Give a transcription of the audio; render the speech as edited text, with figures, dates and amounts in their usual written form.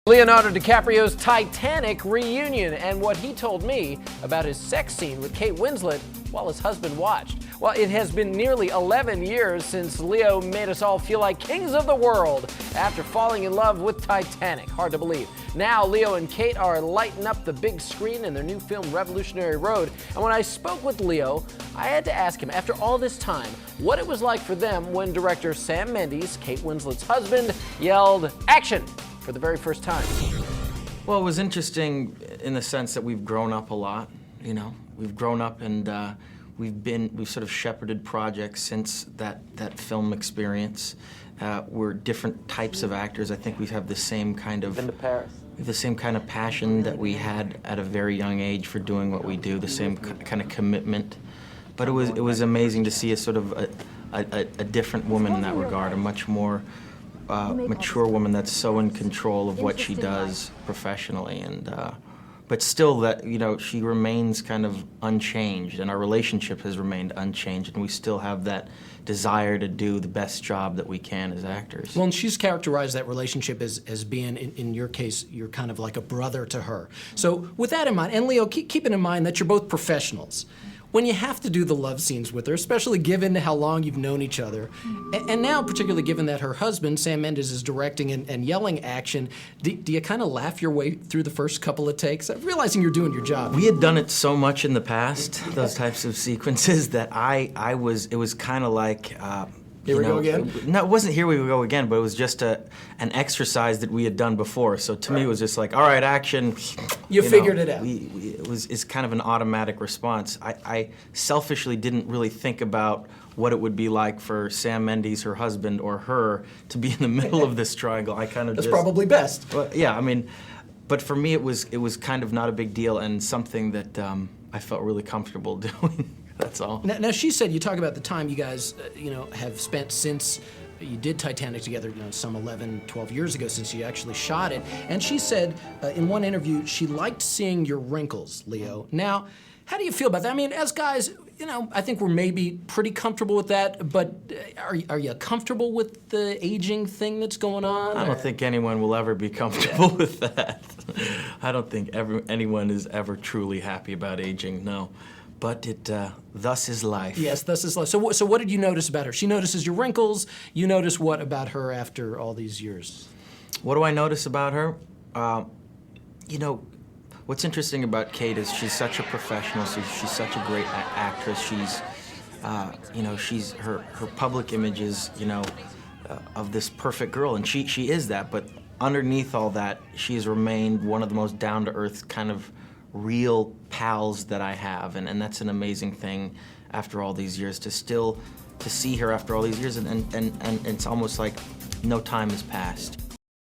Leonardo DiCaprio's Titanic reunion and what he told me about his sex scene with Kate Winslett while his husband watched. Well, it has been nearly 11 years since Leo made us all feel like kings of the world after falling in love with Titanic. Hard to believe. Now, Leo and Kate are lighting up the big screen in their new film, Revolutionary Road. And when I spoke with Leo, I had to ask him, after all this time, what it was like for them when director Sam Mendes, Kate Winslet's husband, yelled, "Action!" for the very first time. Well, it was interesting in the sense that we've grown up a lot, you know. We've grown up and we've sort of shepherded projects since that film experience. We're different types of actors. I think we have the same kind of the same kind of passion that we had at a very young age for doing what we do, the same kind of commitment. But it was amazing to see a sort of a different woman in that regard, a much more mature woman that's so in control of what she does professionally, and but still that, you know, she remains kind of unchanged, and our relationship has remained unchanged, and we still have that desire to do the best job that we can as actors. Well, and she's characterized that relationship as being, in your case, you're kind of like a brother to her. So with that in mind, and Leo, keeping in mind that you're both professionals, when you have to do the love scenes with her, especially given how long you've known each other, and now particularly given that her husband, Sam Mendes, is directing and yelling action, do you kind of laugh your way through the first couple of takes, realizing you're doing your job? We had done it so much in the past, those types of sequences, that it was kind of like, here we go again? No, it wasn't here we go again, but it was just an exercise that we had done before. So to me, it was just like, all right, action. You figured it out. It's kind of an automatic response. I selfishly didn't really think about what it would be like for Sam Mendes, her husband, or her to be in the middle of this triangle. I kind of That's probably best. Well, yeah, I mean, but for me, it was kind of not a big deal and something that I felt really comfortable doing. That's all. Now, she said, you talk about the time you guys, have spent since you did Titanic together, some 11, 12 years ago since you actually shot it. And she said in one interview, she liked seeing your wrinkles, Leo. Now, how do you feel about that? I mean, as guys, I think we're maybe pretty comfortable with that, but are you comfortable with the aging thing that's going on? I don't think anyone will ever be comfortable with that. I don't think anyone is ever truly happy about aging, no. But thus is life. Yes, thus is life. So what did you notice about her? She notices your wrinkles. You notice what about her after all these years? What do I notice about her? What's interesting about Kate is she's such a professional. She's such a great actress. She's, her public image is, of this perfect girl, and she is that. But underneath all that, she has remained one of the most down-to-earth kind of real pals that I have, and that's an amazing thing after all these years, to see her after all these years, and it's almost like no time has passed.